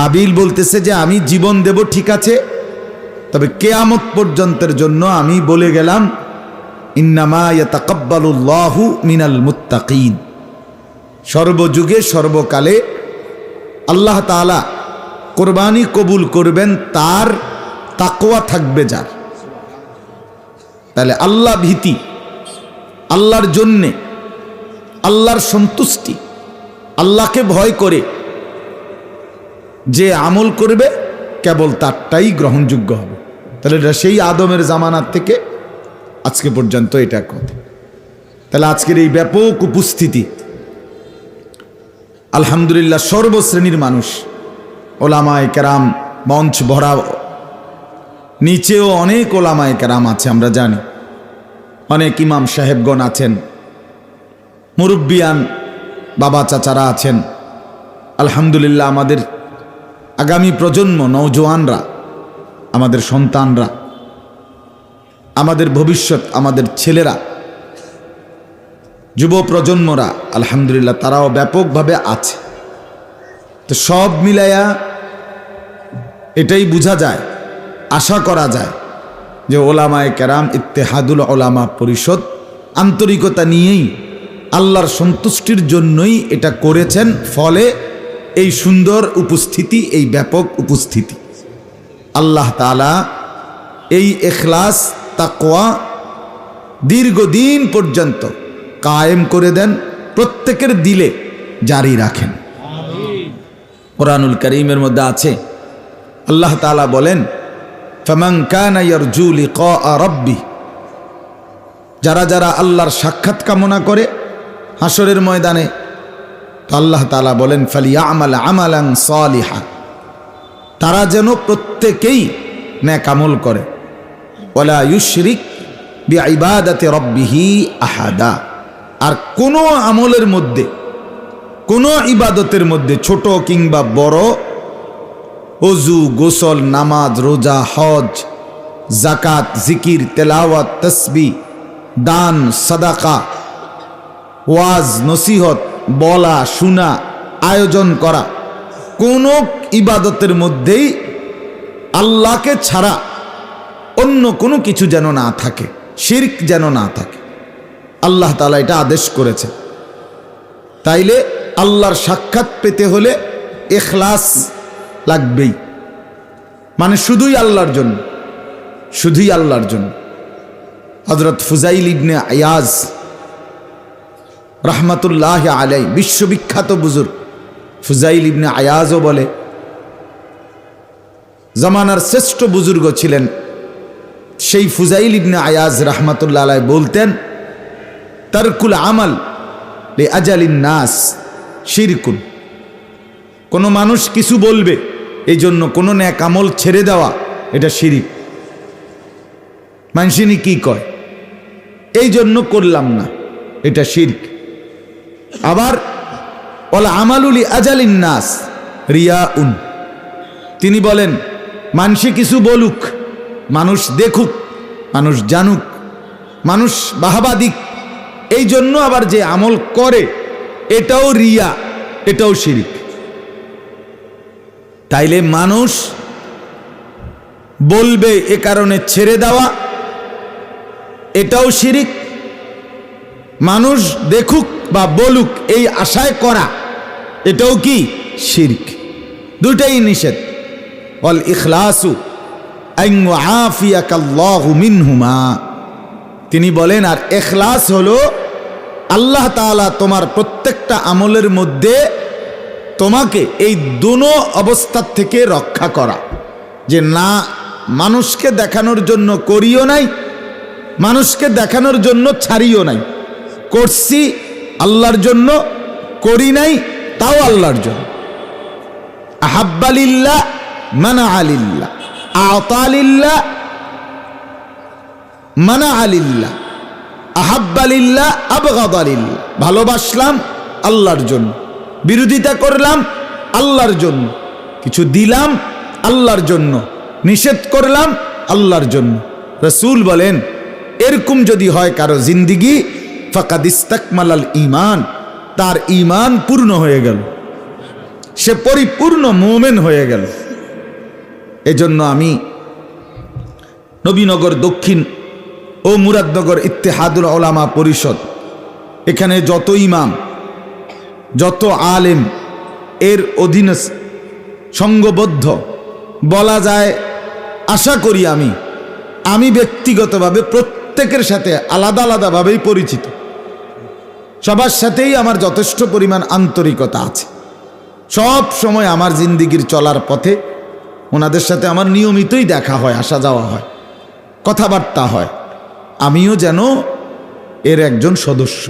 হাবিল বলতেছে যে আমি জীবন দেব ঠিক আছে, তবে কিয়ামত পর্যন্তের জন্য আমি বলে গেলাম ইন্নামা ইয়াতাকাব্বালুল্লাহু মিনাল মুত্তাকিন, সর্বযুগে সর্বকালে আল্লাহ তাআলা কোরবানি কবুল করবেন তার তাকওয়া থাকবে যার। তাহলে আল্লাহ ভীতি, আল্লাহর জন্যে, আল্লাহর সন্তুষ্টি, আল্লাহকে ভয় করে যে আমল করবে কেবল তারটাই গ্রহণযোগ্য হবে। তাহলে এটা সেই আদমের জামানার থেকে আজকে পর্যন্ত এটা কথা। তাহলে আজকের এই ব্যাপক উপস্থিতি, আলহামদুলিল্লাহ সর্বশ্রেণীর মানুষ, ওলামায়ে কেরাম, মঞ্চ ভরা, নিচেও অনেক ওলামায়ে কেরাম আছে, আমরা জানি অনেক ইমাম সাহেবগণ আছেন, মুরব্বিয়ান বাবা চাচারা আছেন। আলহামদুলিল্লাহ আমাদের আগামী প্রজন্ম, নওজোয়ানরা, আমাদের সন্তানরা, আমাদের ভবিষ্যৎ, আমাদের ছেলেরা, যুব প্রজন্মরা আলহামদুলিল্লাহ তারাও ব্যাপকভাবে আছে। তো সব মিলাইয়া এটাই বোঝা যায়, আশা করা যায় যে ওলামায়ে কেরাম, ইত্তেহাদুল ওলামা পরিষদ আন্তরিকতা নিয়েই আল্লাহর সন্তুষ্টির জন্যই এটা করেছেন। ফলে এই সুন্দর উপস্থিতি, এই ব্যাপক উপস্থিতি, আল্লাহ তাআলা এই ইখলাস তাকওয়া দীর্ঘদিন পর্যন্ত কায়েম করে দেন, প্রত্যেকের দিলে জারি রাখেন। কুরআনুল কারীমের মধ্যে আছে আল্লাহ তাআলা বলেন ফামান কানা ইয়ারজু লিকা রাব্বি, যারা যারা আল্লাহর সাক্ষাৎ কামনা করে হাসরের ময়দানে, তো আল্লাহ তাআলা বলেন ফালিয়ামাল আমালান সালিহা, তারা যেন প্রত্যেকেই নেক আমল করে, ওয়ালা ইউশরিক বিইবাদাতি রাব্বিহি আহাদা, আর কোনো আমলের মধ্যে, কোনো ইবাদতের মধ্যে, ছোট কিংবা বড়, ওযু, গোসল, নামাজ, রোজা, হজ, যাকাত, জিকির, তেলাওয়াত, তাসবিহ, দান, সাদাকা, ওয়াজ, নসিহত, বলা, শোনা, আয়োজন করা, কোনো ইবাদতের মধ্যেই আল্লাহকে ছাড়া অন্য কোনো কিছু যেন না থাকে, শিরক যেন না থাকে। আল্লাহ তাআলা এটা আদেশ করেছে। তাইলে আল্লাহর সাক্ষাৎ পেতে হলে ইখলাস লাগবেই, মানে শুধুই আল্লাহর জন্য, শুধুই আল্লাহর জন্য। হযরত ফুজাইল ইবনে আয়াজ রাহমাতুল্লাহি আলাইহি, বিশ্ববিখ্যাত বুজুর্গ ফুজাইল ইবনে আয়াজও বলে জামানার শ্রেষ্ঠ বুজুর্গ ছিলেন। সেই ফুজাইল ইবনে আয়াজ রাহমাতুল্লাহি আলাইহি বলতেন তারকুল আমাল লিআজালিন নাস শিরকুন, কোনো মানুষ কিছু বলবে এই জন্য কোনো নেক আমল ছেড়ে দেওয়া, এটা শিরিক। মানুষিনী কি কয় এই জন্য করলাম না, এটা শিরক। আবার ওয়ালা আমালু লিআজালিন নাস রিয়াউন, তিনি বলেন মানুষ কিছু বলুক, মানুষ দেখুক, মানুষ জানুক, মানুষ বাহবা দিক, এই জন্য আবার যে আমল করে এটাও রিয়া, এটাও শিরিক। তাইলে মানুষ বলবে এ কারণে ছেড়ে দেওয়া, এটাও শিরিক। মানুষ দেখুক বা বলুক এই আশায় করা, এটাও কি শিরক। দুটাই নিষেধ। ওয়াল ইখলাসু আন ইউআফিয়াকাল্লাহু মিনহুমা, তিনি বলেন আর ইখলাস হলো আল্লাহ তাআলা তোমার প্রত্যেকটা আমলের মধ্যে তোমাকে এই দুনো অবস্থা থেকে রক্ষা করা, যে না মানুষকে দেখানোর জন্য করিও নাই, মানুষকে দেখানোর জন্য ছাড়িও নাই, করছি আল্লাহর জন্য, করি নাই তাও আল্লাহর জন্য। আহাব্বালিল্লাহ মানা আলিল্লাহ, আতালিল্লাহ মানা আলিল্লাহ, আহাব্বালিল্লাহ আবগাদালিল্লাহ, ভালোবাসলাম আল্লাহর জন্য, বিরোধিতা করলাম আল্লাহর জন্য, কিছু দিলাম আল্লাহর জন্য, নিষেধ করলাম আল্লাহর জন্য। রাসূল বলেন এরকম যদি হয় কারো জিন্দিগি, ফাকাদ ইস্তাকমালাল ঈমান, তার ঈমান পূর্ণ হয়ে গেল, সে পরিপূর্ণ মোমেন হয়ে গেল। এজন্য আমি নবীনগর দক্ষিণ ও মুরাদনগর ইত্তেহাদুল উলামা পরিষদ, এখানে যত ইমাম যত আলেম এর অধীনে সঙ্গবদ্ধ বলা যায়, আশা করি আমি ব্যক্তিগতভাবে প্রত্যেকের সাথে আলাদা আলাদাভাবেই পরিচিত। সবার সাথেই আমার যথেষ্ট পরিমাণ আন্তরিকতা আছে। সব সময় আমার জিন্দিগির চলার পথে ওনাদের সাথে আমার নিয়মিতই দেখা হয়, আসা যাওয়া হয়, কথাবার্তা হয়। আমিও যেন এর একজন সদস্য।